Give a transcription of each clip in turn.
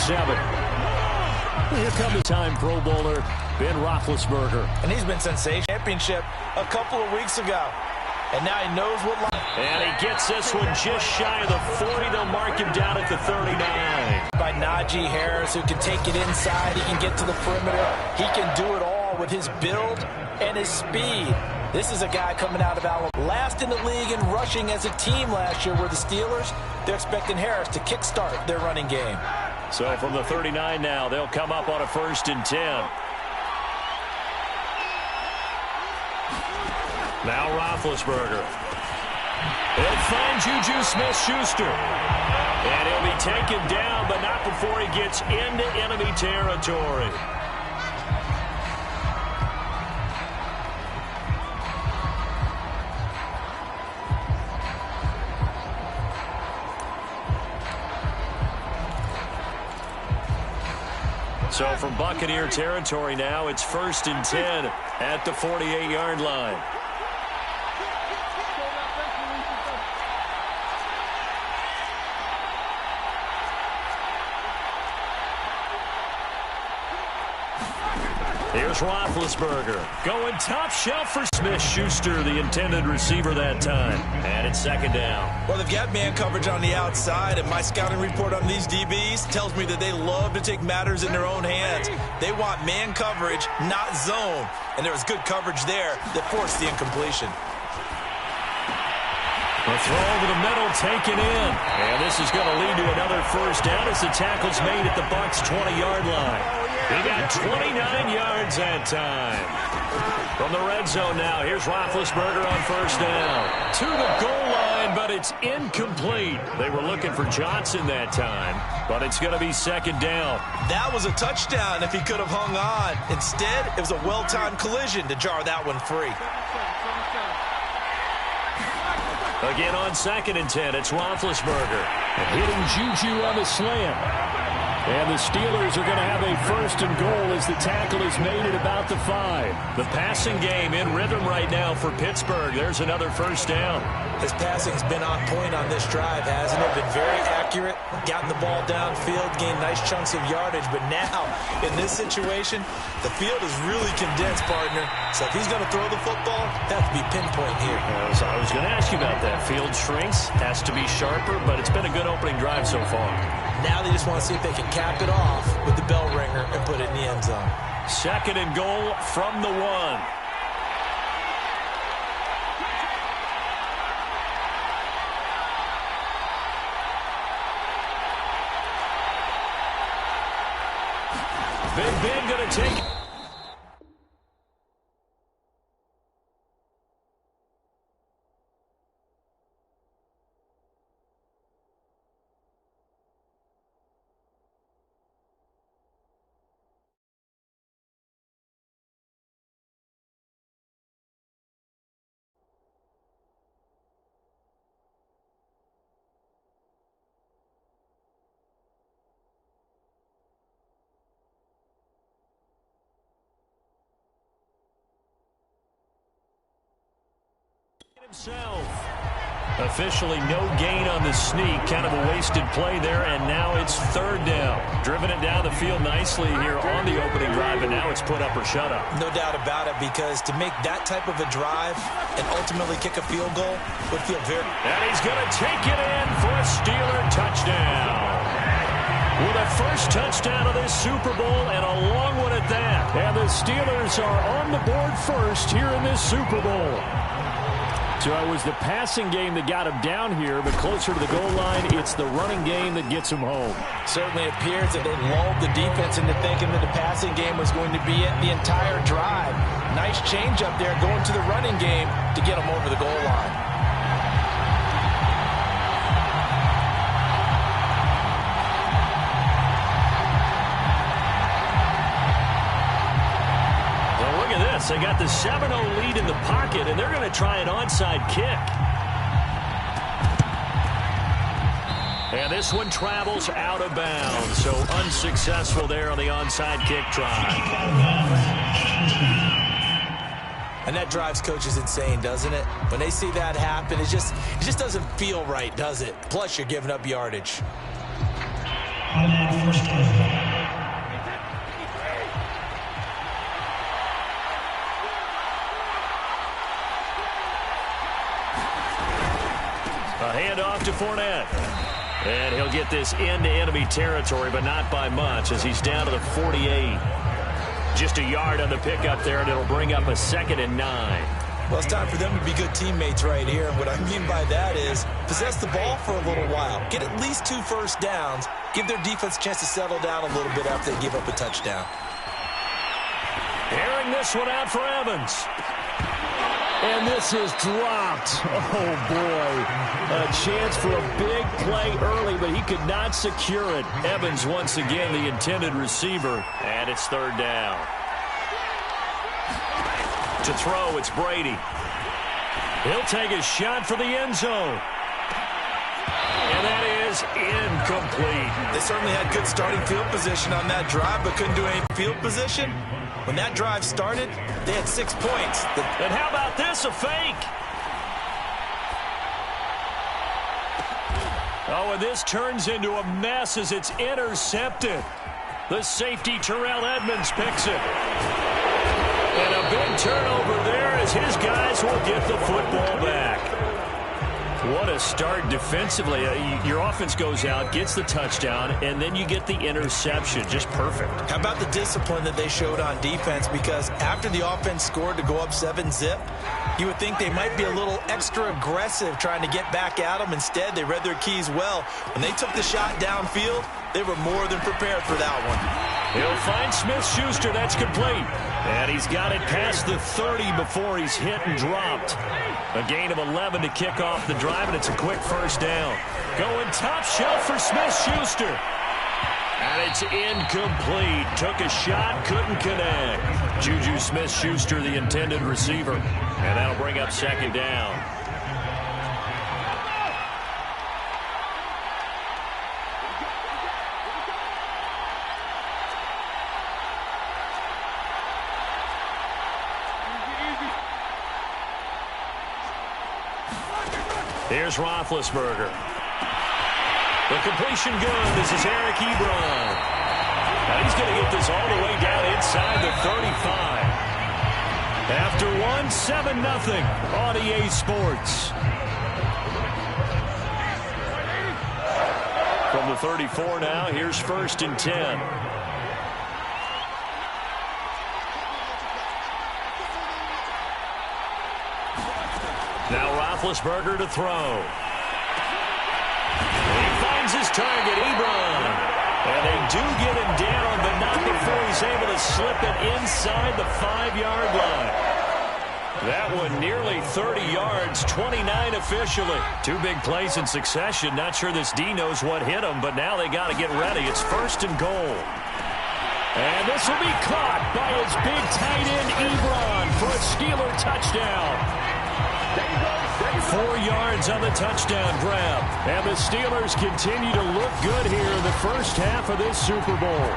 7. Here comes the time Pro Bowler Ben Roethlisberger. And he's been sensational. Championship a couple of weeks ago. And now he knows what line. And he gets this one just shy of the 40. They'll mark him down at the 39. By Najee Harris, who can take it inside. He can get to the perimeter. He can do it all with his build and his speed. This is a guy coming out of Alabama. Last in the league in rushing as a team last year were the Steelers. They're expecting Harris to kickstart their running game. So from the 39 now, they'll come up on a 1st and 10. Now Roethlisberger. He'll find Juju Smith-Schuster. And he'll be taken down, but not before he gets into enemy territory. So from Buccaneer territory now, it's 1st and 10 at the 48-yard line. Here's Roethlisberger going top shelf for Smith-Schuster, the intended receiver that time. And it's 2nd down. Well, they've got man coverage on the outside, and my scouting report on these DBs tells me that they love to take matters in their own hands. They want man coverage, not zone. And there was good coverage there that forced the incompletion. A throw over the middle taken in. And this is going to lead to another 1st down as the tackle's made at the Bucs' 20-yard line. He got 29 yards that time. From the red zone now, here's Roethlisberger on 1st down. To the goal line, but it's incomplete. They were looking for Johnson that time, but it's going to be 2nd down. That was a touchdown if he could have hung on. Instead, it was a well-timed collision to jar that one free. Again on 2nd and 10, it's Roethlisberger. Hitting Juju on the slant. And the Steelers are going to have a 1st and goal as the tackle is made at about the 5. The passing game in rhythm right now for Pittsburgh. There's another 1st down. His passing's been on point on this drive, hasn't it? Been very accurate, gotten the ball downfield, gained nice chunks of yardage. But now, in this situation, the field is really condensed, partner. So if he's going to throw the football, that has to be pinpoint here. I was going to ask you about that. Field shrinks, has to be sharper, but it's been a good opening drive so far. Now they just want to see if they can cap it off with the bell ringer and put it in the end zone. 2nd and goal from the 1. Big Ben going to take it. Himself. Officially no gain on the sneak. Kind of a wasted play there, and now it's 3rd down. Driven it down the field nicely here on the opening drive, and now it's put up or shut up. No doubt about it, because to make that type of a drive and ultimately kick a field goal would feel very... And he's going to take it in for a Steeler touchdown. With a 1st touchdown of this Super Bowl, and a long one at that. And the Steelers are on the board 1st here in this Super Bowl. So it was the passing game that got him down here, but closer to the goal line, it's the running game that gets him home. Certainly appears that they lulled the defense into thinking that the passing game was going to be it the entire drive. Nice change up there going to the running game to get him over the goal line. They got the 7-0 lead in the pocket, and they're going to try an onside kick. And this one travels out of bounds, so unsuccessful there on the onside kick try. And that drives coaches insane, doesn't it? When they see that happen, it just doesn't feel right, does it? Plus, you're giving up yardage. Fournette. And he'll get this into enemy territory, but not by much, as he's down to the 48. Just a yard on the pickup there, and it'll bring up a 2nd and 9. Well, it's time for them to be good teammates right here. And what I mean by that is possess the ball for a little while. Get at least 2 first downs. Give their defense a chance to settle down a little bit after they give up a touchdown. Airing this one out for Evans. And this is dropped. Oh, boy. A chance for a big play early, but he could not secure it. Evans, once again, the intended receiver. And it's 3rd down. To throw, it's Brady. He'll take a shot for the end zone. And that is incomplete. They certainly had good starting field position on that drive, but couldn't do any field position. When that drive started, they had 6 points. And how about this, a fake? Oh, and this turns into a mess as it's intercepted. The safety, Terrell Edmonds, picks it. And a big turnover there as his guys will get the football back. What a start defensively. Your offense goes out, gets the touchdown, and then you get the interception. Just perfect. How about the discipline that they showed on defense? Because after the offense scored to go up 7-zip, you would think they might be a little extra aggressive trying to get back at them. Instead, they read their keys well. When they took the shot downfield, they were more than prepared for that one. He'll find Smith-Schuster. That's complete. And he's got it past the 30 before he's hit and dropped. A gain of 11 to kick off the drive, and it's a quick first down. Going top shelf for Smith-Schuster. And it's incomplete. Took a shot, couldn't connect. Juju Smith-Schuster, the intended receiver. And that'll bring up 2nd down. Here's Roethlisberger. The completion good. This is Eric Ebron. Now he's going to get this all the way down inside the 35. After 7-0 on EA Sports. From the 34 now, here's 1st and 10. Now Roethlisberger to throw. He finds his target, Ebron. And they do get him down, but not before he's able to slip it inside the 5-yard line. That one nearly 30 yards, 29 officially. 2 big plays in succession. Not sure this D knows what hit him, but now they got to get ready. It's 1st and goal. And this will be caught by his big tight end, Ebron, for a Steeler touchdown. 4 yards on the touchdown grab. And the Steelers continue to look good here in the first half of this Super Bowl.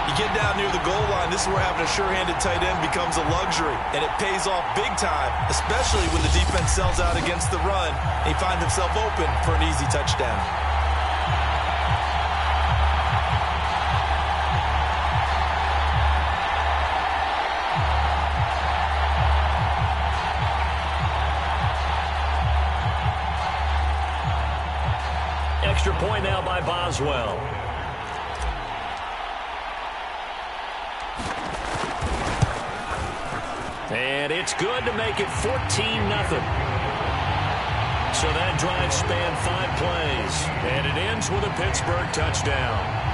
You get down near the goal line, this is where having a sure-handed tight end becomes a luxury. And it pays off big time, especially when the defense sells out against the run. And he finds himself open for an easy touchdown. Extra point now by Boswell. And it's good to make it 14-0. So that drive spanned 5 plays. And it ends with a Pittsburgh touchdown.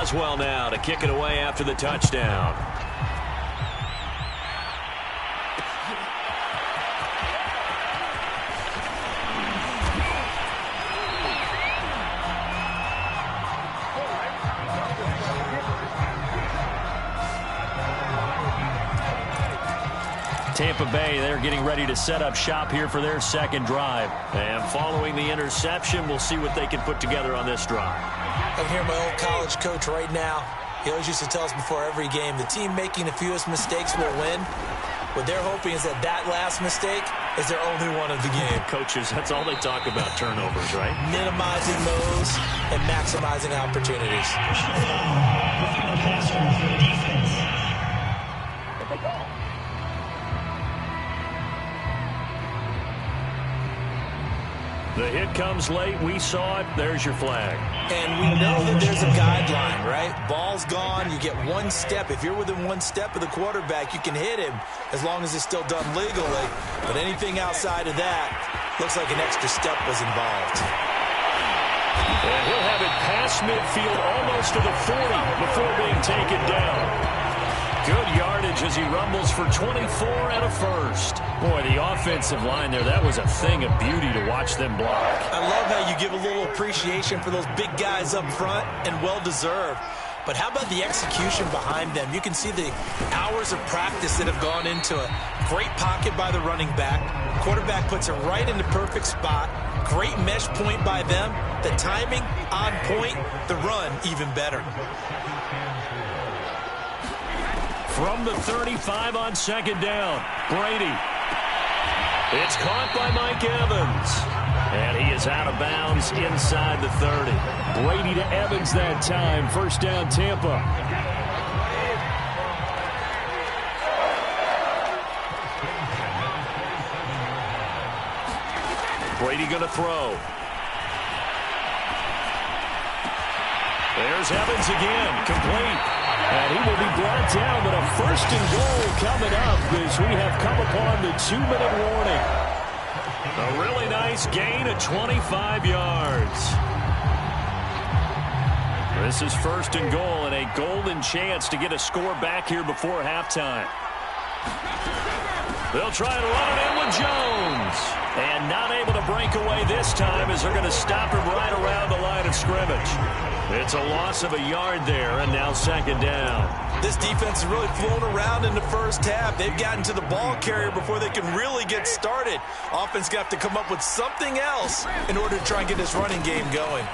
Boswell now to kick it away after the touchdown. Tampa Bay, they're getting ready to set up shop here for their second drive. And following the interception, we'll see what they can put together on this drive. I'm here, my old college coach right now. He always used to tell us before every game, the team making the fewest mistakes will win. What they're hoping is that that last mistake is their only one of the game. Coaches, that's all they talk about, turnovers, right? Minimizing those and maximizing opportunities. The hit comes late. We saw it. There's your flag. And we know that there's a guideline, right? Ball's gone. You get one step. If you're within one step of the quarterback, you can hit him as long as it's still done legally. But anything outside of that looks like an extra step was involved. And he'll have it past midfield almost to the 40 before being taken down. Good yardage as he rumbles for 24 and a first. Boy, the offensive line there, that was a thing of beauty to watch them block. I love how you give a little appreciation for those big guys up front, and well-deserved. But how about the execution behind them? You can see the hours of practice that have gone into it. Great pocket by the running back. Quarterback puts it right in the perfect spot. Great mesh point by them. The timing on point. The run even better. From the 35 on second down, Brady. It's caught by Mike Evans. And he is out of bounds inside the 30. Brady to Evans that time. First down, Tampa. Brady going to throw. There's Evans again, complete. And he will be brought down, but a first and goal coming up as we have come upon the 2-minute warning. A really nice gain of 25 yards. This is first and goal and a golden chance to get a score back here before halftime. They'll try to run it in with Jones. And not able to break away this time as they're going to stop him right around the line of scrimmage. It's a loss of a yard there, and now second down. This defense has really flown around in the first half. They've gotten to the ball carrier before they can really get started. Offense going to have to come up with something else in order to try and get this running game going.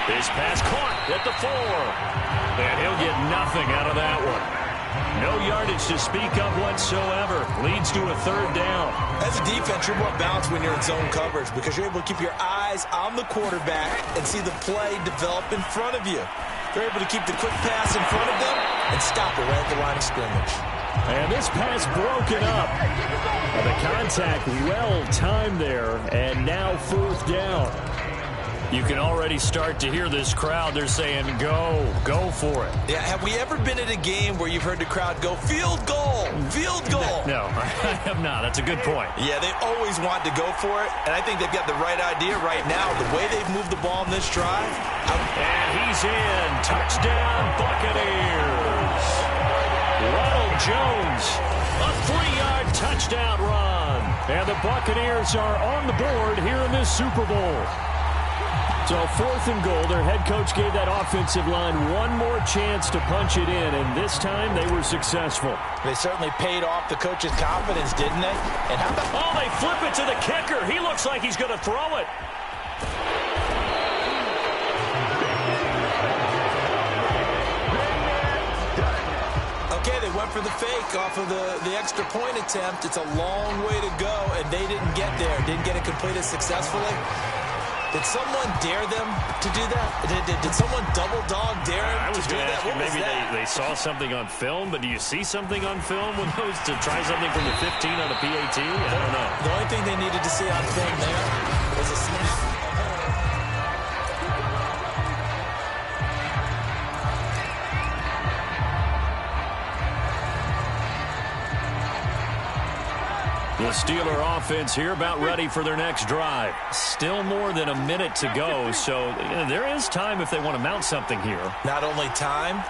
This pass caught at the 4. And he'll get nothing out of that one. No yardage to speak of whatsoever. Leads to a third down. As a defense, you're more balanced when you're in zone coverage because you're able to keep your eyes on the quarterback and see the play develop in front of you. They're able to keep the quick pass in front of them and stop it right at the line of scrimmage. And this pass broken up. The contact well timed there, and now fourth down. You can already start to hear this crowd. They're saying, go for it. Yeah, have we ever been at a game where you've heard the crowd go, field goal, field goal? No, I have not. That's a good point. Yeah, they always want to go for it, and I think they've got the right idea right now. The way they've moved the ball in this drive. And he's in. Touchdown, Buccaneers. Ronald Jones, a 3-yard touchdown run. And the Buccaneers are on the board here in this Super Bowl. So fourth and goal, their head coach gave that offensive line one more chance to punch it in, and this time they were successful. They certainly paid off the coach's confidence, didn't they? And how about... Oh, they flip it to the kicker. He looks like he's going to throw it. Okay, they went for the fake off of the extra point attempt. It's a long way to go, and they didn't get there. Didn't get it completed successfully. Did someone dare them to do that? Did someone double dog dare them to do that? I was going to ask you, maybe they saw something on film, but do you see something on film with those to try something from the 15 on a PAT? I don't know. The only thing they needed to see on film there was a snap. The Steeler offense here about ready for their next drive. Still more than a minute to go, so there is time if they want to mount something here. Not only time,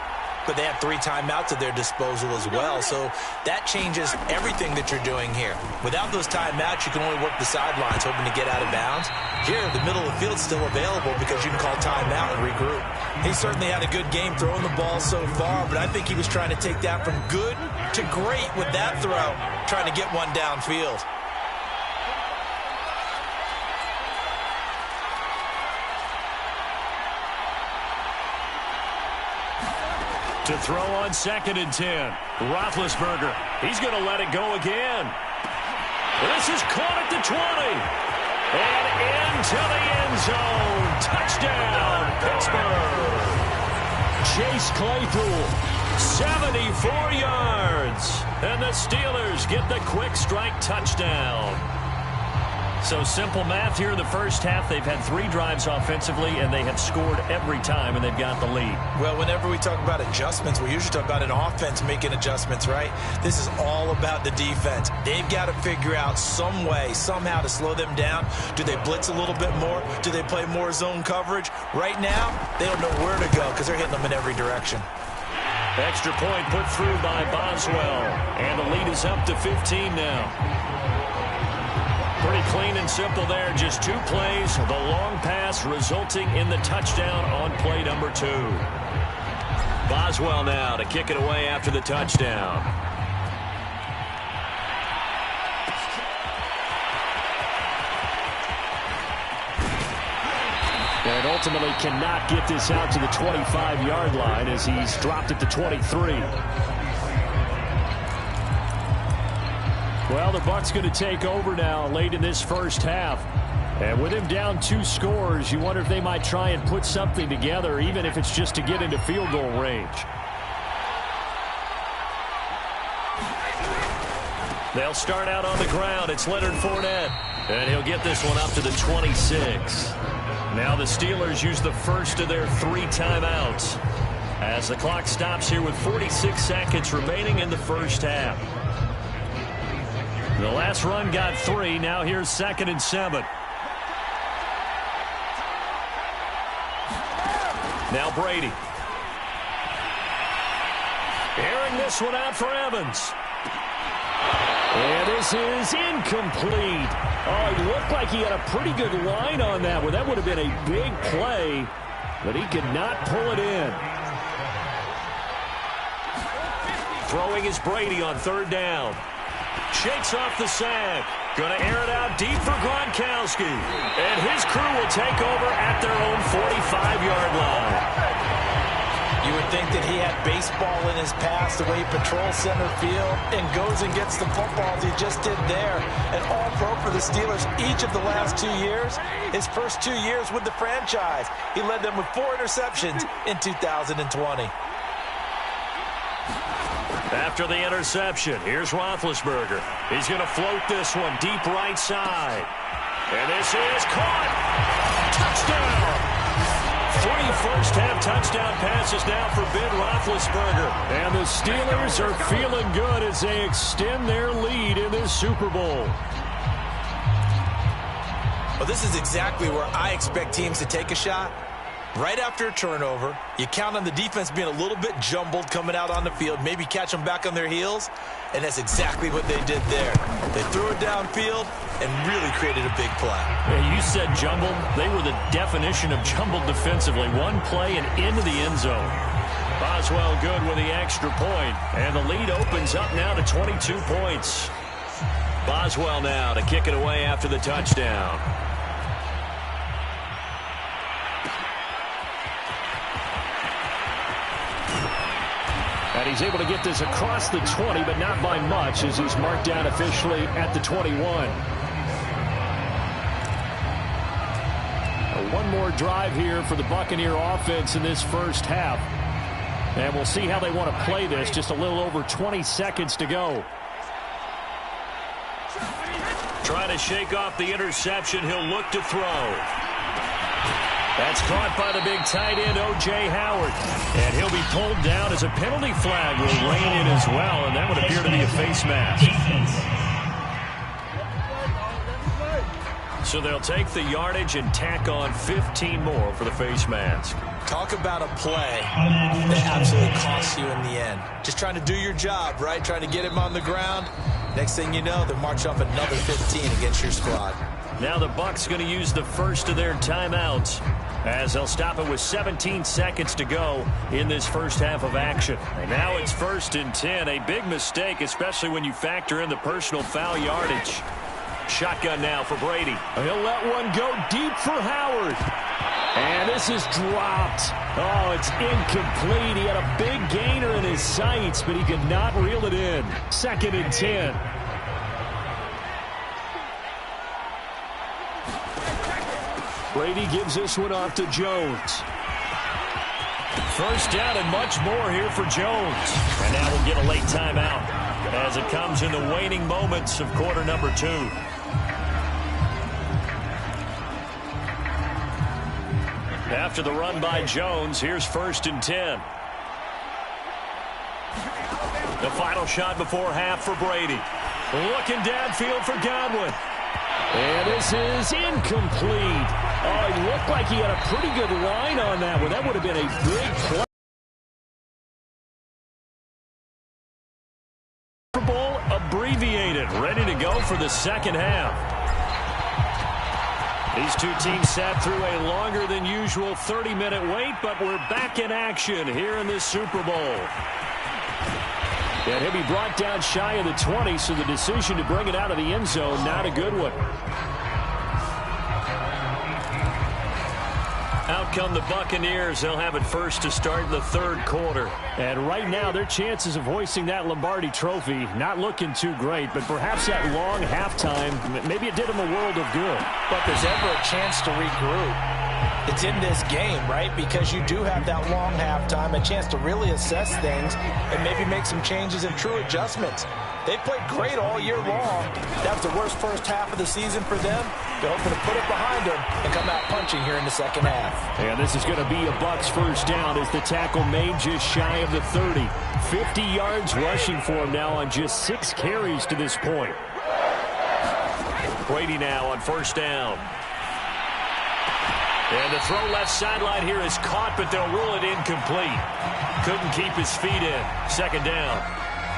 but they have 3 timeouts at their disposal as well, so that changes everything that you're doing here. Without those timeouts, you can only work the sidelines, hoping to get out of bounds. Here, the middle of the field's still available because you can call timeout and regroup. He certainly had a good game throwing the ball so far, but I think he was trying to take that from good to great with that throw, trying to get one downfield. To throw on 2nd and 10. Roethlisberger. He's going to let it go again. This is caught at the 20. And into the end zone. Touchdown, Pittsburgh. Chase Claypool, 74 yards. And the Steelers get the quick strike touchdown. So simple math here in the first half. They've had 3 drives offensively, and they have scored every time, and they've got the lead. Well, whenever we talk about adjustments, we usually talk about an offense making adjustments, right? This is all about the defense. They've got to figure out some way, somehow to slow them down. Do they blitz a little bit more? Do they play more zone coverage? Right now, they don't know where to go because they're hitting them in every direction. Extra point put through by Boswell, and the lead is up to 15 now. Pretty clean and simple there. Just 2 plays. The long pass resulting in the touchdown on play number 2. Boswell now to kick it away after the touchdown. And ultimately cannot get this out to the 25-yard line as he's dropped at the 23. Well, the Bucs going to take over now late in this first half. And with him down 2 scores, you wonder if they might try and put something together, even if it's just to get into field goal range. They'll start out on the ground. It's Leonard Fournette. And he'll get this one up to the 26. Now the Steelers use the first of their 3 timeouts as the clock stops here with 46 seconds remaining in the first half. The last run got 3. Now here's 2nd and 7. Now Brady. Airing this one out for Evans. And this is incomplete. Oh, it looked like he had a pretty good line on that one. That would have been a big play, but he could not pull it in. Throwing is Brady on 3rd down. Shakes off the sack. Going to air it out deep for Gronkowski. And his crew will take over at their own 45-yard line. You would think that he had baseball in his past, the way he patrols center field and goes and gets the footballs he just did there. An all-pro for the Steelers each of the last 2 years. His first 2 years with the franchise, he led them with 4 interceptions in 2020. After the interception, here's Roethlisberger. He's going to float this one deep right side. And this is caught. Touchdown. 3 first-half touchdown passes now for Ben Roethlisberger. And the Steelers are feeling good as they extend their lead in this Super Bowl. Well, this is exactly where I expect teams to take a shot. Right after a turnover, you count on the defense being a little bit jumbled coming out on the field, maybe catch them back on their heels, and that's exactly what they did there. They threw it downfield and really created a big play. Yeah, you said jumbled. They were the definition of jumbled defensively. One play and into the end zone. Boswell good with the extra point, and the lead opens up now to 22 points. Boswell now to kick it away after the touchdown. And he's able to get this across the 20, but not by much, as he's marked down officially at the 21. One more drive here for the Buccaneer offense in this first half. And we'll see how they want to play this. Just a little over 20 seconds to go. Trying to shake off the interception. He'll look to throw. That's caught by the big tight end, O.J. Howard. And he'll be pulled down as a penalty flag will rein in as well, and that would appear to be a face mask. So they'll take the yardage and tack on 15 more for the face mask. Talk about a play that absolutely costs you in the end. Just trying to do your job, right? Trying to get him on the ground. Next thing you know, they're marching off another 15 against your squad. Now the Bucs going to use the first of their timeouts as they'll stop it with 17 seconds to go in this first half of action. And now it's 1st and 10. A big mistake, especially when you factor in the personal foul yardage. Shotgun now for Brady. He'll let one go deep for Howard. And this is dropped. Oh, it's incomplete. He had a big gainer in his sights, but he could not reel it in. 2nd and 10. Brady gives this one off to Jones. First down and much more here for Jones. And now we'll get a late timeout as it comes in the waning moments of quarter number 2. After the run by Jones, here's 1st and 10. The final shot before half for Brady. Looking downfield for Godwin. And this is incomplete. Oh, it looked like he had a pretty good line on that one. That would have been a big play. Super Bowl abbreviated, ready to go for the second half. These two teams sat through a longer than usual 30-minute wait, but we're back in action here in this Super Bowl. And he'll be brought down shy of the 20, so the decision to bring it out of the end zone, not a good one. Out come the Buccaneers. They'll have it first to start the third quarter. And right now, their chances of hoisting that Lombardi trophy, not looking too great, but perhaps that long halftime, maybe it did them a world of good. But there's ever a chance to regroup. It's in this game, right? Because you do have that long halftime, a chance to really assess things and maybe make some changes and true adjustments. They played great all year long. That was the worst first half of the season for them. They're hoping to put it behind them and come out punching here in the second half. And this is going to be a Bucs first down as the tackle made just shy of the 30. 50 yards rushing for him now on just 6 carries to this point. Brady now on first down. And the throw left sideline here is caught, but they'll rule it incomplete. Couldn't keep his feet in. Second down.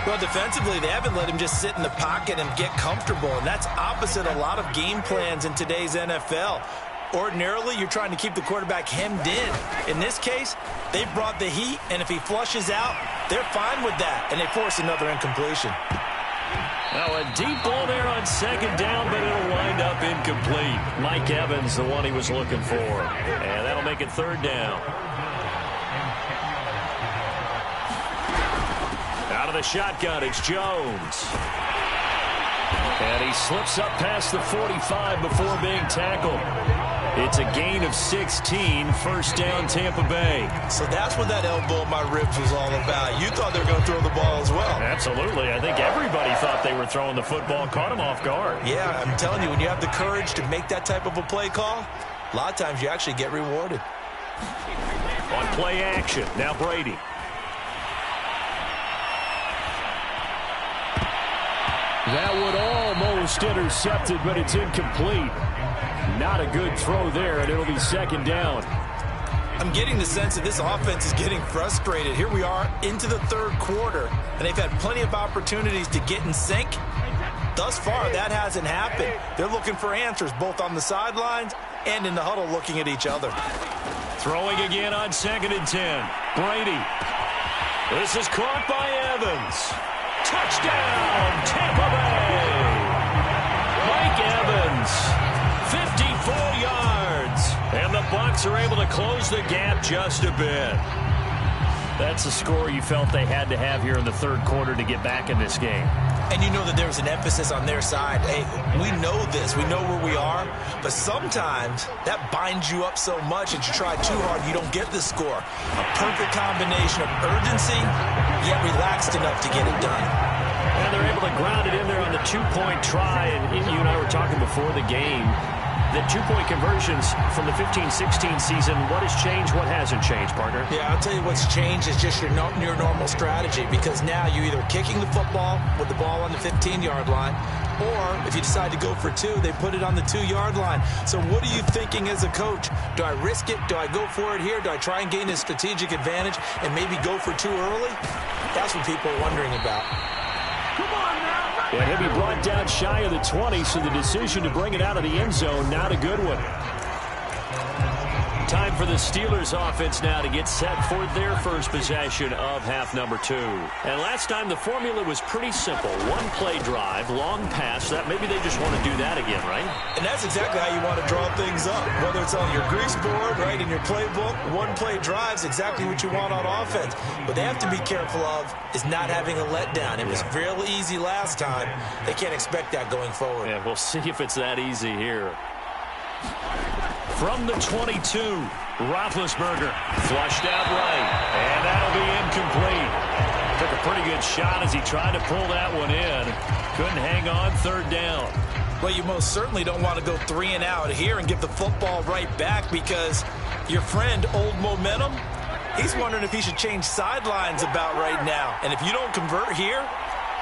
Well, defensively, they haven't let him just sit in the pocket and get comfortable, and that's opposite a lot of game plans in today's NFL. Ordinarily, you're trying to keep the quarterback hemmed in. In this case, they brought the heat, and if he flushes out, they're fine with that, and they force another incompletion. Now a deep ball there on second down, but it'll wind up incomplete. Mike Evans, the one he was looking for. And that'll make it third down. Out of the shotgun, it's Jones. And he slips up past the 45 before being tackled. It's a gain of 16, first down Tampa Bay. So that's what that elbow in my ribs was all about. You thought they were going to throw the ball as well. Absolutely. I think everybody thought they were throwing the football, caught him off guard. Yeah, I'm telling you, when you have the courage to make that type of a play call, a lot of times you actually get rewarded. On play action, now Brady. That would almost intercepted, but it's incomplete. Not a good throw there, and it'll be second down. I'm getting the sense that this offense is getting frustrated. Here we are into the third quarter, and they've had plenty of opportunities to get in sync. Thus far, that hasn't happened. They're looking for answers both on the sidelines and in the huddle looking at each other. Throwing again on 2nd and 10. Brady. This is caught by Evans. Touchdown, Tampa Bay. Mike Evans, 54 yards. And the Bucs are able to close the gap just a bit. That's a score you felt they had to have here in the third quarter to get back in this game. And you know that there was an emphasis on their side. Hey, we know this. We know where we are. But sometimes that binds you up so much that you try too hard, you don't get the score. A perfect combination of urgency, yet relaxed enough to get it done. And they're able to ground it in there on the 2-point try. And you and I were talking before the game. The two-point conversions from the 15-16 season, what has changed, what hasn't changed, partner? Yeah, I'll tell you what's changed is just your normal strategy, because now you're either kicking the football with the ball on the 15-yard line, or if you decide to go for two, they put it on the 2-yard line. So what are you thinking as a coach? Do I risk it? Do I go for it here? Do I try and gain a strategic advantage and maybe go for two early? That's what people are wondering about. And he'll be brought down shy of the 20, so the decision to bring it out of the end zone, not a good one. Time for the Steelers offense now to get set for their first possession of half number 2. And last time the formula was pretty simple. One play drive, long pass. That maybe they just want to do that again, right? And that's exactly how you want to draw things up. Whether it's on your grease board, right, in your playbook, one play drive's exactly what you want on offense. What they have to be careful of is not having a letdown. It was real easy last time. They can't expect that going forward. Yeah, we'll see if it's that easy here. From the 22, Roethlisberger flushed out right, and that'll be incomplete. Took a pretty good shot as he tried to pull that one in. Couldn't hang on, third down. Well, you most certainly don't want to go 3 and out here and give the football right back, because your friend, Old Momentum, he's wondering if he should change sidelines about right now. And if you don't convert here,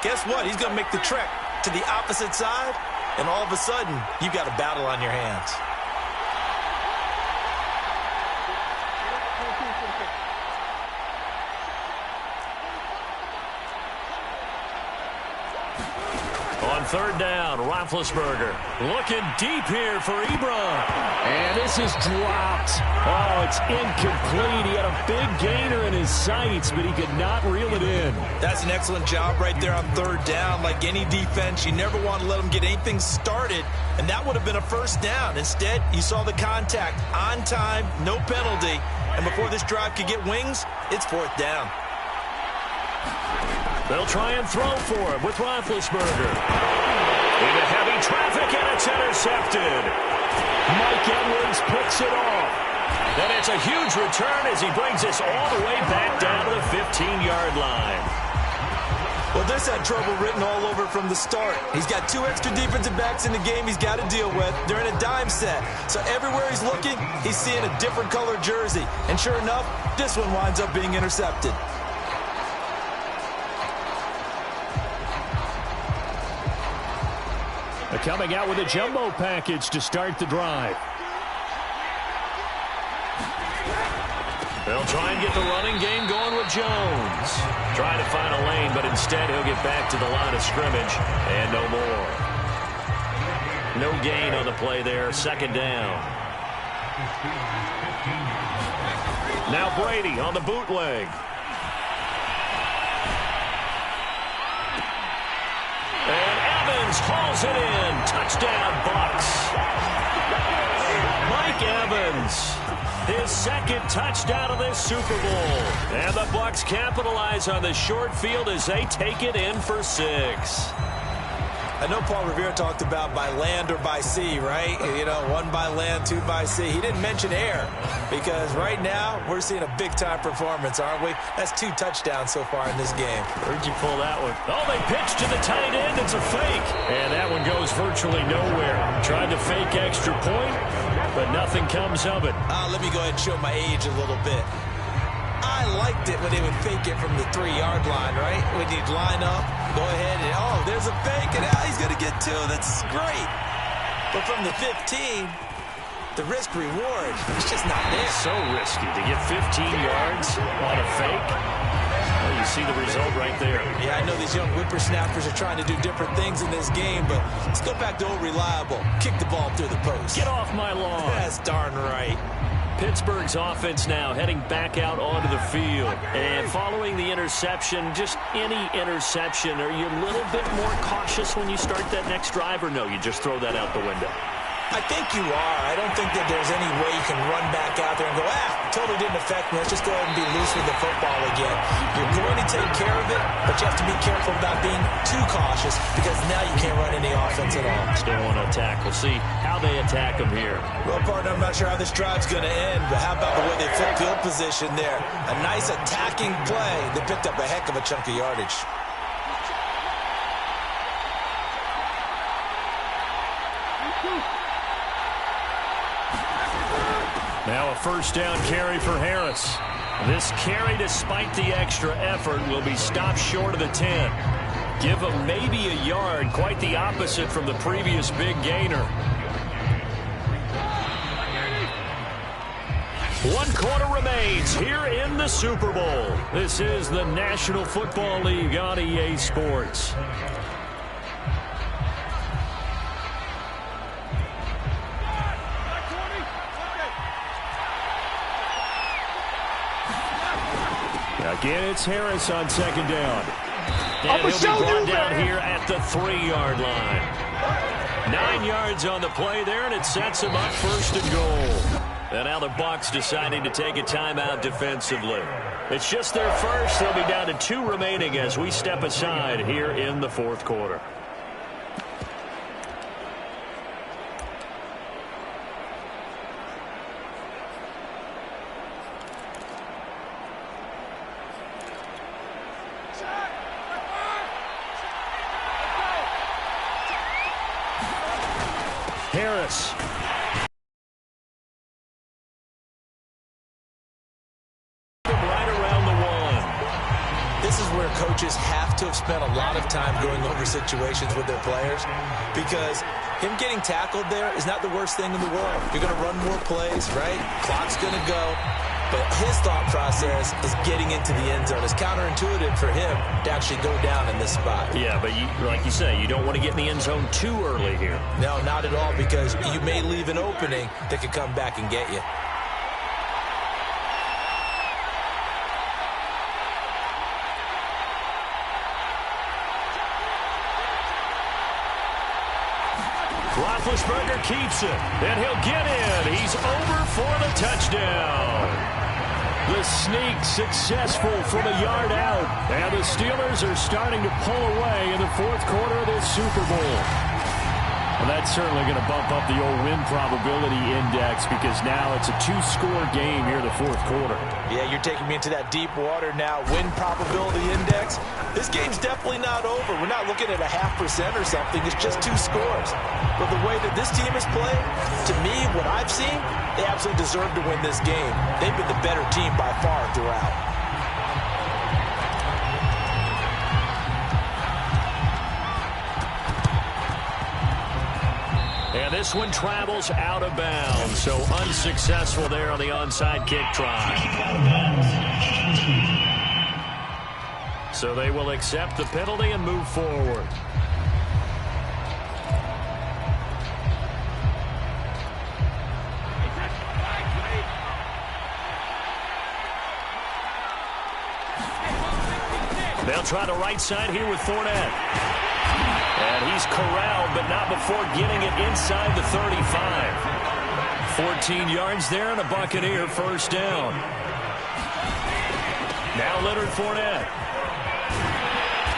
guess what? He's going to make the trek to the opposite side, and all of a sudden, you've got a battle on your hands. On third down, Roethlisberger looking deep here for Ebron. And this is dropped. Oh, it's incomplete. He had a big gainer in his sights, but he could not reel it in. That's an excellent job right there on third down. Like any defense, you never want to let them get anything started, and that would have been a first down. Instead, you saw the contact on time, no penalty, and before this drive could get wings, it's fourth down. They'll try and throw for him with Roethlisberger. Into heavy traffic, and it's intercepted. Mike Edwards picks it off. And it's a huge return as he brings us all the way back down to the 15-yard line. Well, this had trouble written all over from the start. He's got 2 extra defensive backs in the game he's got to deal with. They're in a dime set. So everywhere he's looking, he's seeing a different color jersey. And sure enough, this one winds up being intercepted. Coming out with a jumbo package to start the drive. They'll try and get the running game going with Jones. Trying to find a lane, but instead he'll get back to the line of scrimmage, and no more. No gain on the play there, second down. Now Brady on the bootleg. And Evans hauls it in. Touchdown, Bucs. Mike Evans, his second touchdown of this Super Bowl. And the Bucs capitalize on the short field as they take it in for 6. I know Paul Revere talked about by land or by sea, right? You know, 1 by land, 2 by sea. He didn't mention air, because right now we're seeing a big-time performance, aren't we? That's 2 touchdowns so far in this game. Where'd you pull that one? Oh, they pitch to the tight end. It's a fake. And that one goes virtually nowhere. Tried to fake extra point, but nothing comes of it. Let me go ahead and show my age a little bit. I liked it when they would fake it from the 3-yard line, right? When you'd line up, go ahead, and oh, there's a fake, and now he's going to get 2. That's great. But from the 15, the risk-reward, it's just not there. So risky to get 15 yards on a fake. Well, you see the result right there. Yeah, I know these young whippersnappers are trying to do different things in this game, but let's go back to old reliable. Kick the ball through the post. Get off my lawn. That's darn right. Pittsburgh's offense now heading back out onto the field. And following the interception, just any interception, are you a little bit more cautious when you start that next drive, or no, you just throw that out the window? I think you are. I don't think that there's any way you can run back out there and go, totally didn't affect me. Let's just go ahead and be loose with the football again. You're going to take care of it, but you have to be careful about being too cautious, because now you can't run any offense at all. Still want to attack. We'll see how they attack them here. Well, partner, I'm not sure how this drive's going to end, but how about the way they flip field position there? A nice attacking play. They picked up a heck of a chunk of yardage. Now a first down carry for Harris. This carry, despite the extra effort, will be stopped short of the 10. Give him maybe a yard, quite the opposite from the previous big gainer. 1 quarter remains here in the Super Bowl. This is the National Football League on EA Sports. Again, it's Harris on second down. And he'll be brought down here at the 3-yard line. 9 yards on the play there, and it sets him up first and goal. And now the Bucs deciding to take a timeout defensively. It's just their first. They'll be down to 2 remaining as we step aside here in the fourth quarter. Harris. Right around the 1. This is where coaches have to have spent a lot of time going over situations with their players, because him getting tackled there is not the worst thing in the world. You're going to run more plays, right? Clock's going to go. But his thought process is getting into the end zone. It's counterintuitive for him to actually go down in this spot. Yeah, but like you say, you don't want to get in the end zone too early here. No, not at all, because you may leave an opening that could come back and get you. Roethlisberger keeps it, and he'll get in. He's over for the touchdown. The sneak successful from a yard out, and the Steelers are starting to pull away in the fourth quarter of this Super Bowl. Well, that's certainly going to bump up the old win probability index, because now it's a 2-score game here in the fourth quarter. Yeah, you're taking me into that deep water now. Win probability index. This game's definitely not over. We're not looking at a 0.5% or something. It's just 2 scores. But the way that this team has played, to me, what I've seen, they absolutely deserve to win this game. They've been the better team by far throughout. And this one travels out of bounds, so unsuccessful there on the onside kick try. So they will accept the penalty and move forward. They'll try the right side here with Fournette. And he's corralled, but not before getting it inside the 35. 14 yards there and a Buccaneer first down. Now Leonard Fournette.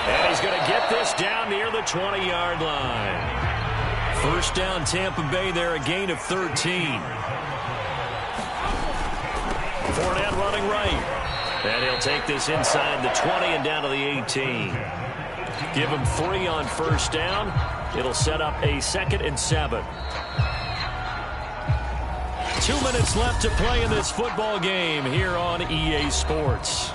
And he's going to get this down near the 20-yard line. First down Tampa Bay there, a gain of 13. Fournette running right. And he'll take this inside the 20 and down to the 18. Give him 3 on first down. It'll set up a 2nd and 7. 2 minutes left to play in this football game here on EA Sports.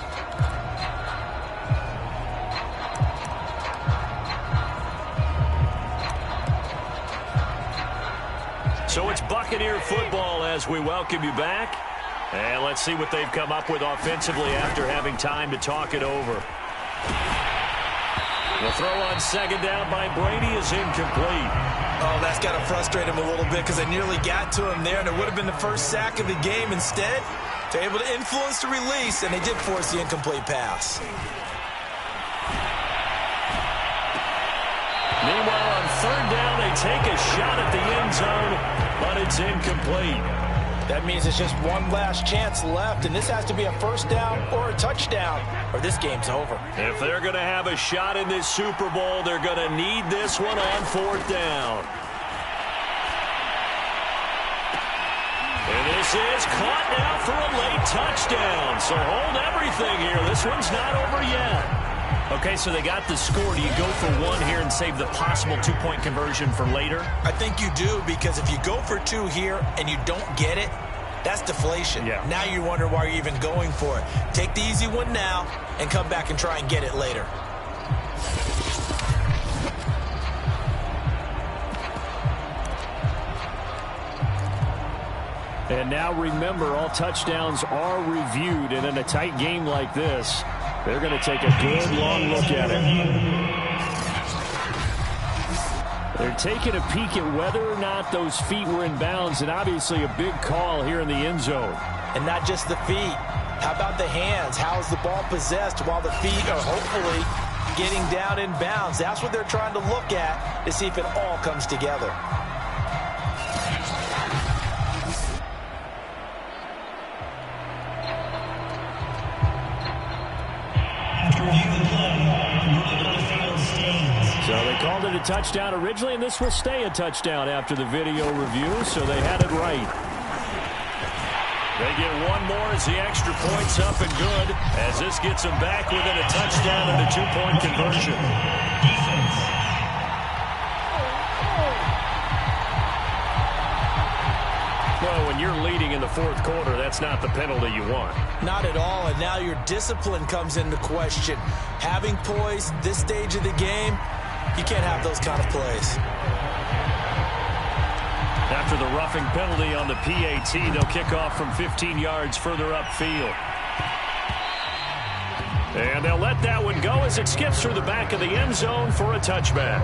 So it's Buccaneer football as we welcome you back. And let's see what they've come up with offensively after having time to talk it over. The throw on second down by Brady is incomplete. Oh, that's got to frustrate him a little bit, because I nearly got to him there, and it would have been the first sack of the game. Instead, they're able to influence the release, and they did force the incomplete pass. Meanwhile, on third down, they take a shot at the end zone, but it's incomplete. That means it's just one last chance left, and this has to be a first down or a touchdown, or this game's over. If they're going to have a shot in this Super Bowl, they're going to need this one on fourth down. And this is caught now for a late touchdown. So hold everything here. This one's not over yet. Okay, so they got the score. Do you go for 1 here and save the possible 2-point conversion for later? I think you do, because if you go for 2 here and you don't get it, That's deflation. Yeah. Now you wonder why you're even going for it. Take the easy one now and come back and try and get it later. And now remember, all touchdowns are reviewed, and in a tight game like this, they're going to take a good long look at it. They're taking a peek at whether or not those feet were in bounds, and obviously a big call here in the end zone. And not just the feet. How about the hands? How is the ball possessed while the feet are hopefully getting down in bounds? That's what they're trying to look at to see if it all comes together. So they called it a touchdown originally, and this will stay a touchdown after the video review, so they had it right. They get one more as the extra point's up and good, as this gets them back within a touchdown and a two-point conversion. Well, when you're leading in the fourth quarter, that's not the penalty you want. Not at all, and now your discipline comes into question. Having poise this stage of the game, you can't have those kind of plays. After the roughing penalty on the PAT, they'll kick off from 15 yards further upfield. And they'll let that one go as it skips through the back of the end zone for a touchback.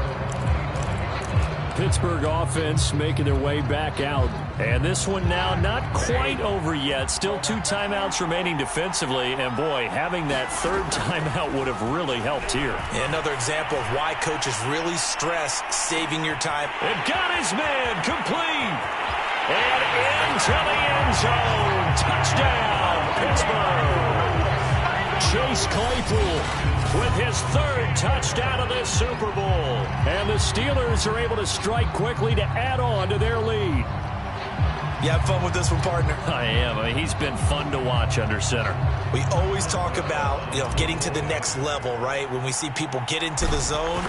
Pittsburgh offense making their way back out. And this one now not quite over yet. Still 2 timeouts remaining defensively. And, boy, having that third timeout would have really helped here. Another example of why coaches really stress saving your time. It got his man complete. And into the end zone. Touchdown, Pittsburgh. Chase Claypool with his third touchdown of this Super Bowl. And the Steelers are able to strike quickly to add on to their lead. You have fun with this one, partner? I am. I mean, he's been fun to watch under center. We always talk about, getting to the next level, right? When we see people get into the zone,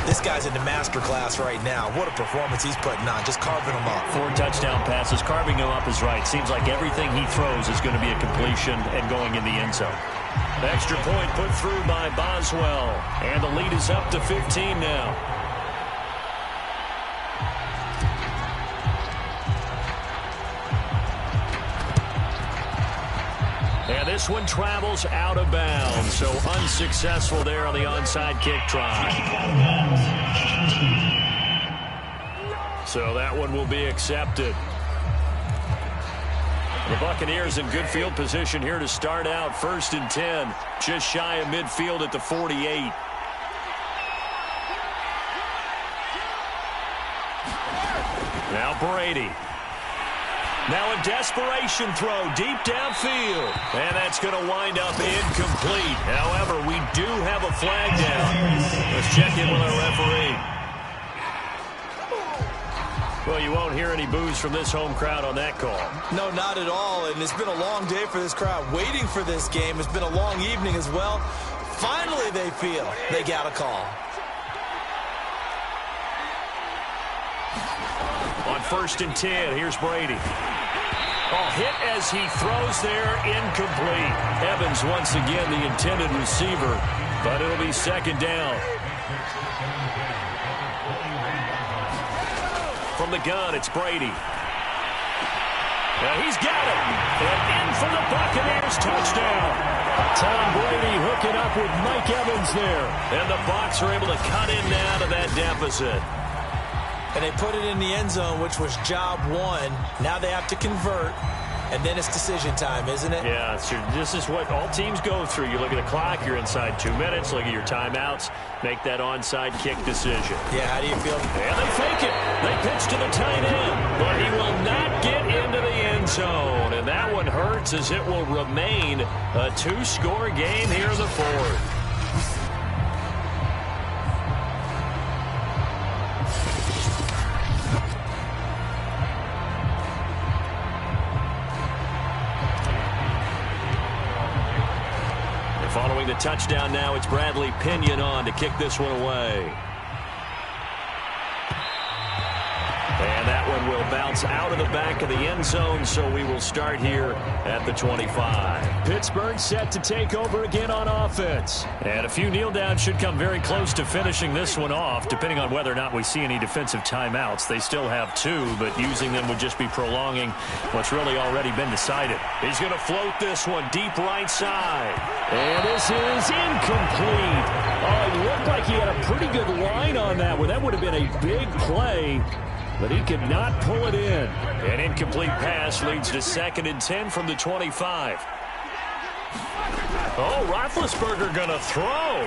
this guy's in the master class right now. What a performance he's putting on, just carving them up. 4 touchdown passes. Carving him up is right. Seems like everything he throws is going to be a completion and going in the end zone. Extra point put through by Boswell. And the lead is up to 15 now. And this one travels out of bounds. So unsuccessful there on the onside kick try. So that one will be accepted. The Buccaneers in good field position here to start out. 1st and 10. Just shy of midfield at the 48. Now Brady. Now a desperation throw deep downfield. And that's going to wind up incomplete. However, we do have a flag down. Let's check in with our referee. Well, you won't hear any boos from this home crowd on that call. No, not at all. And it's been a long day for this crowd waiting for this game. It's been a long evening as well. Finally, they feel they got a call. On 1st and 10, here's Brady. Oh, hit as he throws there, incomplete. Evans once again the intended receiver, but it'll be 2nd down. From the gun, it's Brady. Now he's got it. And in for the Buccaneers touchdown. Tom Brady hooking up with Mike Evans there. And the Bucs are able to cut in now to that deficit. And they put it in the end zone, which was job 1. Now they have to convert. And then it's decision time, isn't it? Yeah, this is what all teams go through. You look at the clock, you're inside 2 minutes. Look at your timeouts. Make that onside kick decision. Yeah, how do you feel? And they fake it. They pitch to the tight end. But he will not get into the end zone. And that one hurts as it will remain a 2-score game here in the 4th. Following the touchdown now, it's Bradley Pinion on to kick this one away. And that one will bounce out of the back of the end zone, so we will start here at the 25. Pittsburgh set to take over again on offense. And a few kneel downs should come very close to finishing this one off, depending on whether or not we see any defensive timeouts. They still have 2, but using them would just be prolonging what's really already been decided. He's going to float this one deep right side. And this is incomplete. Oh, it looked like he had a pretty good line on that one. That would have been a big play, but he could not pull it in. An incomplete pass leads to 2nd and 10 from the 25. Oh, Roethlisberger going to throw.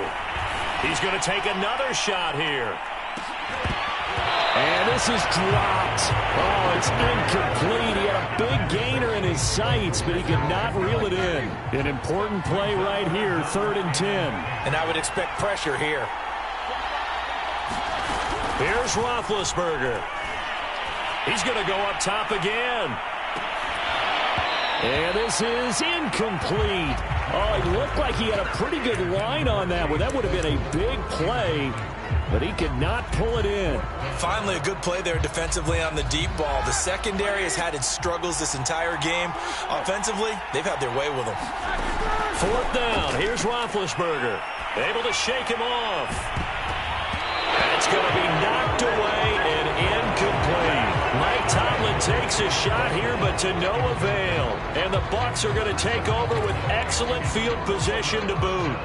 He's going to take another shot here. And this is dropped. Oh, it's incomplete. He had a big gainer in his sights, but he could not reel it in. An important play right here, 3rd and 10. And I would expect pressure here. Here's Roethlisberger. He's going to go up top again. And this is incomplete. Oh, it looked like he had a pretty good line on that one. That would have been a big play, but he could not pull it in. Finally, a good play there defensively on the deep ball. The secondary has had its struggles this entire game. Offensively, they've had their way with them. 4th down. Here's Roethlisberger. Able to shake him off. It's going to be knocked away and incomplete. Mike Tomlin takes a shot here, but to no avail. And the Bucs are going to take over with excellent field position to boot.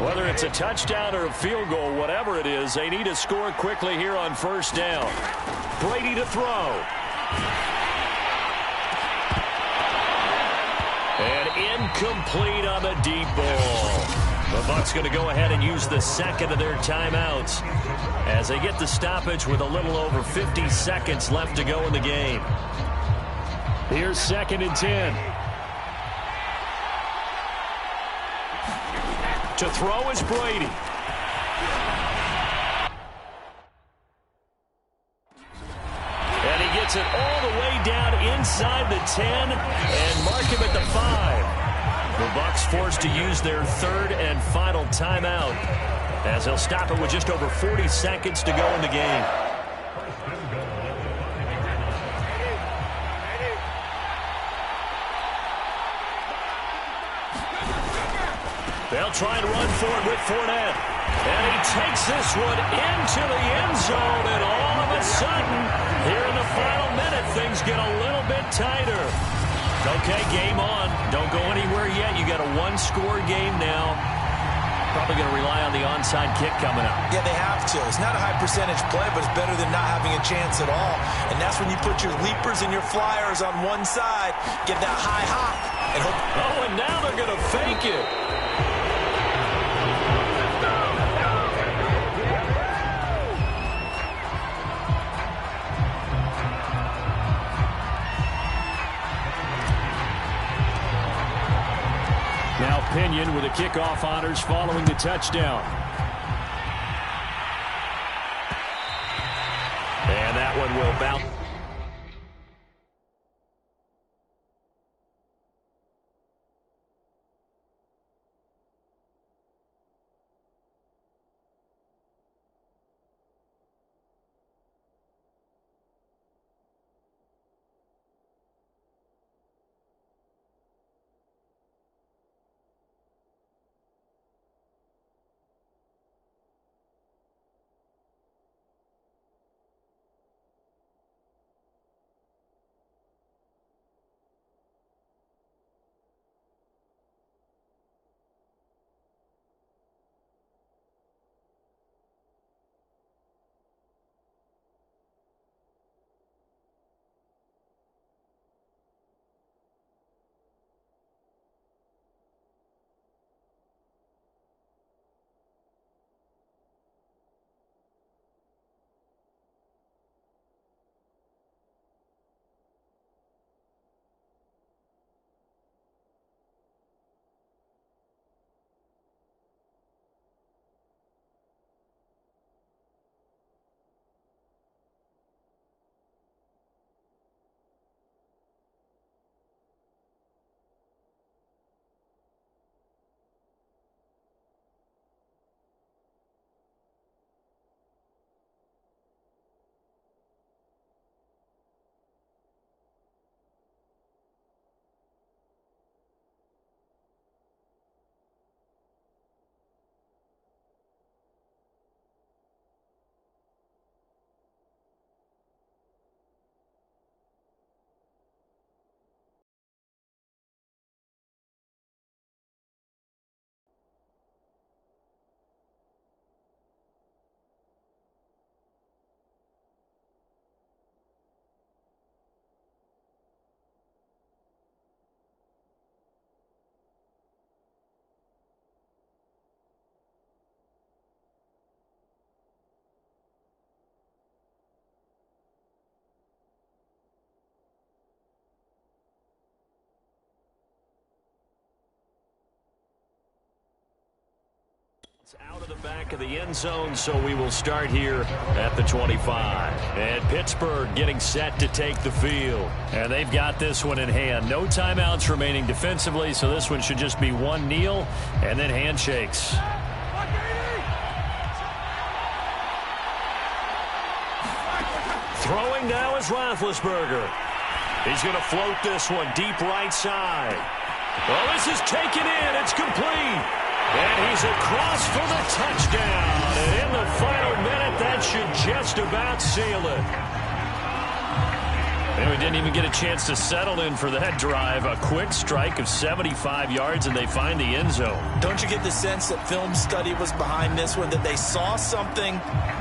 Whether it's a touchdown or a field goal, whatever it is, they need to score quickly here on 1st down. Brady to throw. And incomplete on the deep ball. The Bucs going to go ahead and use the 2nd of their timeouts as they get the stoppage with a little over 50 seconds left to go in the game. Here's 2nd and 10. To throw is Brady. And he gets it all the way down inside the 10 and mark him at the 5. The Bucs forced to use their 3rd and final timeout as they'll stop it with just over 40 seconds to go in the game. They'll try and run for it with Fournette. And he takes this one into the end zone, and all of a sudden, here in the final minute, things get a little bit tighter. Okay, game on. Don't go anywhere yet. You got a 1-score game now. Probably going to rely on the onside kick coming up. Yeah, they have to. It's not a high percentage play, but it's better than not having a chance at all. And that's when you put your leapers and your flyers on one side, get that high hop, and hope. Oh, and now they're going to fake it. Now Pinion with the kickoff honors following the touchdown. And that one will bounce. It's out of the back of the end zone, so we will start here at the 25. And Pittsburgh getting set to take the field. And they've got this one in hand. No timeouts remaining defensively, so this one should just be one kneel and then handshakes. Throwing now is Roethlisberger. He's going to float this one deep right side. Well, this is taken in. It's complete. And he's across for the touchdown. And in the final minute, that should just about seal it. And we didn't even get a chance to settle in for that drive. A quick strike of 75 yards, and they find the end zone. Don't you get the sense that film study was behind this one, that they saw something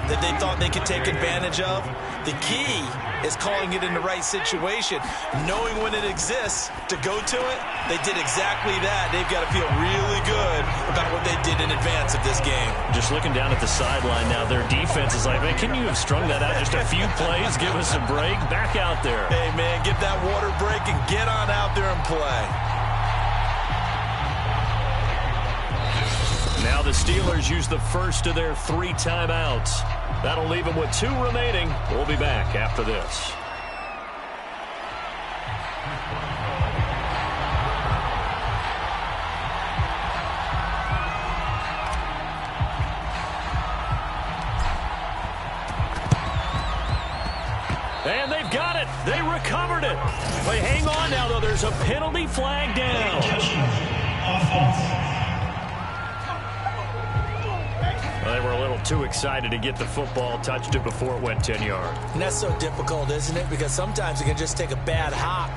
that they thought they could take advantage of? The key is calling it in the right situation, knowing when it exists to go to it. They did exactly that. They've got to feel really good about what they did in advance of this game. Just looking down at the sideline now, their defense is like, man, can you have strung that out just a few plays? Give us a break. Back out there. Hey, man, get that water break and get on out there and play. Now the Steelers use the first of their 3 timeouts. That'll leave them with 2 remaining. We'll be back after this. And they've got it. They recovered it. But hang on now, though. There's a penalty flag down. Well, they were a little too excited to get the football, touched it before it went 10 yards. And that's so difficult, isn't it? Because sometimes it can just take a bad hop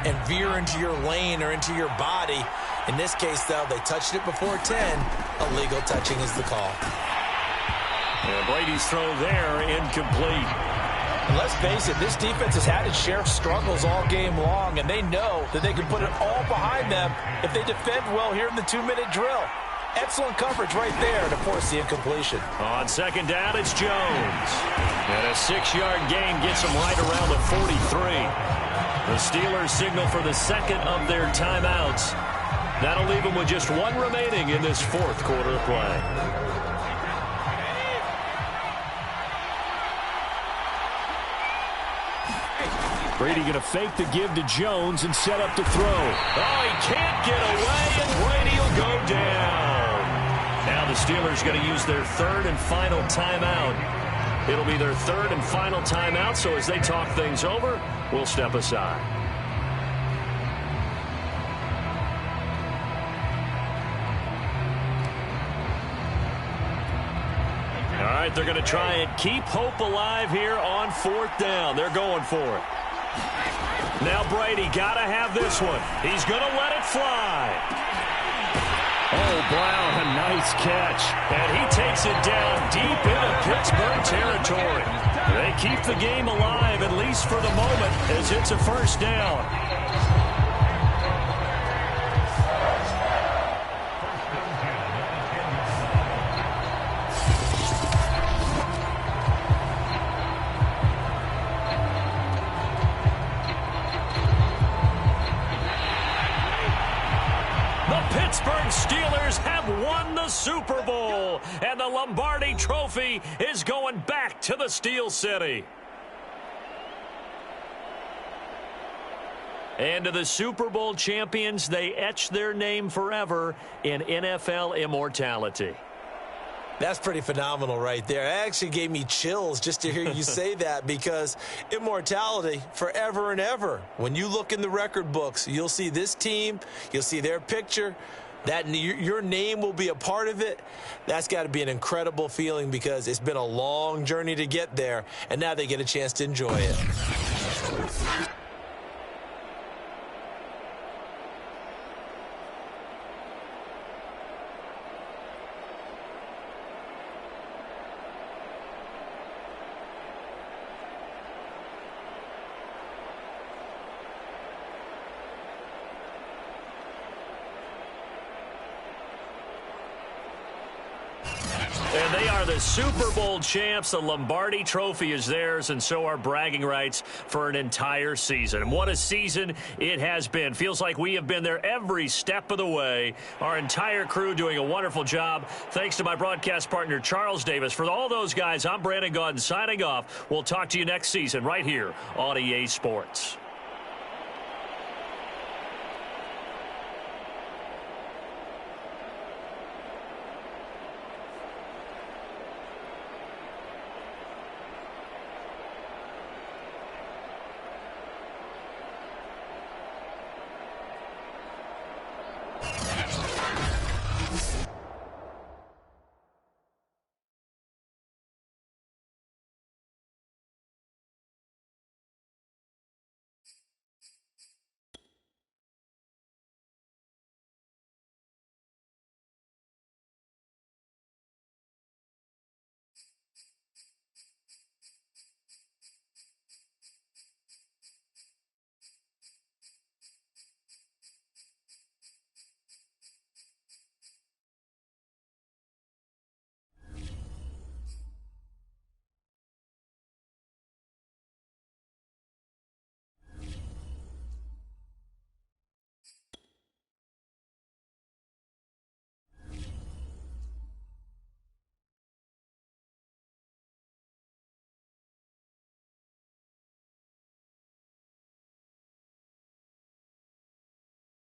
and veer into your lane or into your body. In this case, though, they touched it before 10. Illegal touching is the call. And Brady's throw there, incomplete. And let's face it, this defense has had its share of struggles all game long, and they know that they can put it all behind them if they defend well here in the 2-minute drill. Excellent coverage right there to force the incompletion. On second down, it's Jones. And a 6-yard gain gets them right around the 43. The Steelers signal for the second of their timeouts. That'll leave them with just 1 remaining in this 4th quarter of play. Brady going to fake the give to Jones and set up to throw. Oh, he can't get away, and Brady will go down. Now the Steelers going to use their 3rd and final timeout. It'll be their 3rd and final timeout, so as they talk things over, we'll step aside. All right, they're going to try and keep hope alive here on 4th down. They're going for it. Now Brady got to have this one. He's going to let it fly. Oh, Brown, a nice catch. And he takes it down deep into Pittsburgh territory. They keep the game alive, at least for the moment, as it's a 1st down. Pittsburgh Steelers have won the Super Bowl, and the Lombardi Trophy is going back to the Steel City. And to the Super Bowl champions, they etch their name forever in NFL immortality. That's pretty phenomenal right there. It actually gave me chills just to hear you say that, because immortality forever and ever. When you look in the record books, you'll see this team, you'll see their picture, that your name will be a part of it. That's got to be an incredible feeling, because it's been a long journey to get there, and now they get a chance to enjoy it. And they are are the Super Bowl champs. The Lombardi Trophy is theirs, and so are bragging rights for an entire season. And what a season it has been. Feels like we have been there every step of the way. Our entire crew doing a wonderful job. Thanks to my broadcast partner, Charles Davis. For all those guys, I'm Brandon Gaudin signing off. We'll talk to you next season right here on EA Sports.